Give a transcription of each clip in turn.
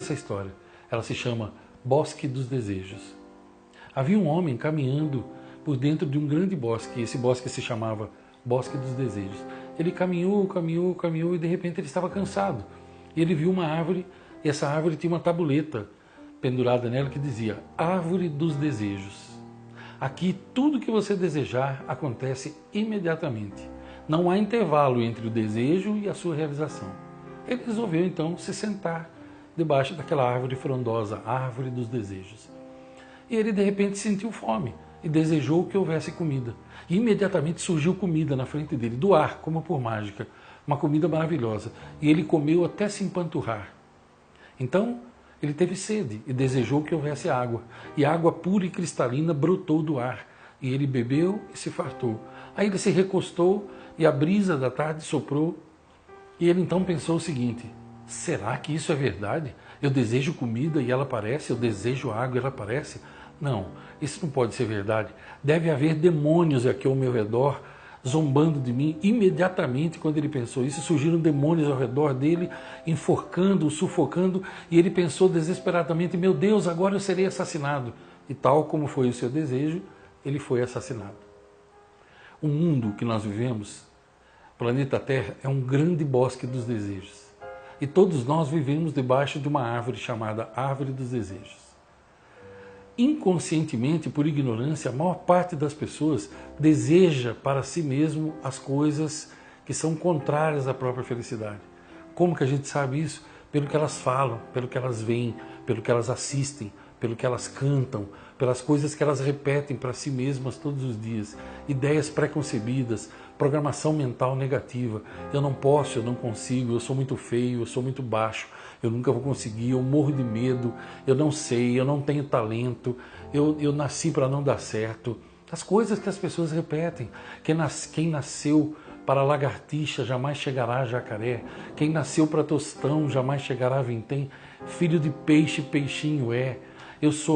essa história. Ela se chama Bosque dos Desejos. Havia um homem caminhando por dentro de um grande bosque, e esse bosque se chamava Bosque dos Desejos. Ele caminhou e de repente ele estava cansado. E ele viu uma árvore, e essa árvore tinha uma tabuleta pendurada nela que dizia: Árvore dos Desejos. Aqui tudo que você desejar acontece imediatamente. Não há intervalo entre o desejo e a sua realização. Ele resolveu então se sentar debaixo daquela árvore frondosa, Árvore dos Desejos. E ele de repente sentiu fome e desejou que houvesse comida. E imediatamente surgiu comida na frente dele, do ar, como por mágica. Uma comida maravilhosa. E ele comeu até se empanturrar. Então, ele teve sede e desejou que houvesse água. E água pura e cristalina brotou do ar. E ele bebeu e se fartou. Aí ele se recostou e a brisa da tarde soprou. E ele então pensou o seguinte: será que isso é verdade? Eu desejo comida e ela aparece, eu desejo água e ela aparece? Não, isso não pode ser verdade. Deve haver demônios aqui ao meu redor, zombando de mim. Imediatamente, quando ele pensou isso, surgiram demônios ao redor dele, enforcando, sufocando, e ele pensou desesperadamente: meu Deus, agora eu serei assassinado. E tal como foi o seu desejo, ele foi assassinado. O mundo que nós vivemos, o planeta Terra, é um grande bosque dos desejos. E todos nós vivemos debaixo de uma árvore chamada Árvore dos Desejos. Inconscientemente, por ignorância, a maior parte das pessoas deseja para si mesmo as coisas que são contrárias à própria felicidade. Como que a gente sabe isso? Pelo que elas falam, pelo que elas veem, pelo que elas assistem, pelo que elas cantam, pelas coisas que elas repetem para si mesmas todos os dias. Ideias preconcebidas, programação mental negativa. Eu não posso, eu não consigo, eu sou muito feio, eu sou muito baixo, eu nunca vou conseguir, eu morro de medo, eu não sei, eu não tenho talento, eu nasci para não dar certo. As coisas que as pessoas repetem. Quem nasceu para lagartixa jamais chegará a jacaré. Quem nasceu para tostão jamais chegará a vintém. Filho de peixe, peixinho é.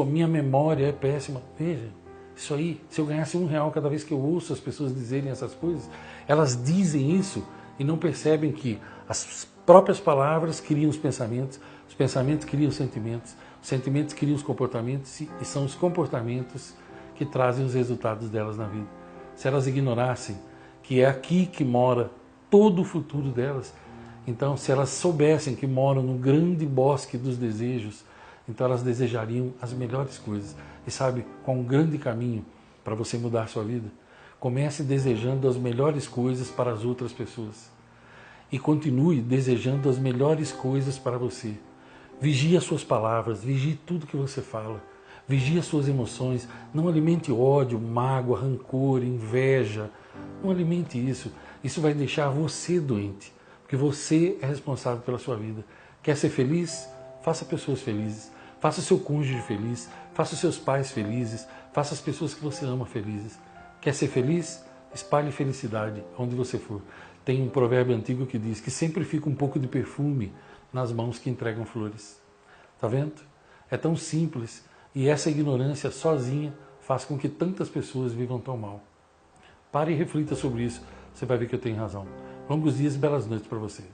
Minha memória é péssima. Veja, isso aí, se eu ganhasse R$1 cada vez que eu ouço as pessoas dizerem essas coisas, elas dizem isso e não percebem que as próprias palavras criam os pensamentos criam os sentimentos criam os comportamentos e são os comportamentos que trazem os resultados delas na vida. Se elas ignorassem que é aqui que mora todo o futuro delas, então se elas soubessem que moram no grande bosque dos desejos, então elas desejariam as melhores coisas. E sabe qual é um grande caminho para você mudar a sua vida? Comece desejando as melhores coisas para as outras pessoas. E continue desejando as melhores coisas para você. Vigie as suas palavras, vigie tudo que você fala. Vigie as suas emoções. Não alimente ódio, mágoa, rancor, inveja. Não alimente isso. Isso vai deixar você doente. Porque você é responsável pela sua vida. Quer ser feliz? Faça pessoas felizes. Faça o seu cônjuge feliz. Faça os seus pais felizes. Faça as pessoas que você ama felizes. Quer ser feliz? Espalhe felicidade onde você for. Tem um provérbio antigo que diz que sempre fica um pouco de perfume nas mãos que entregam flores. Tá vendo? É tão simples. E essa ignorância sozinha faz com que tantas pessoas vivam tão mal. Pare e reflita sobre isso. Você vai ver que eu tenho razão. Longos dias e belas noites para você.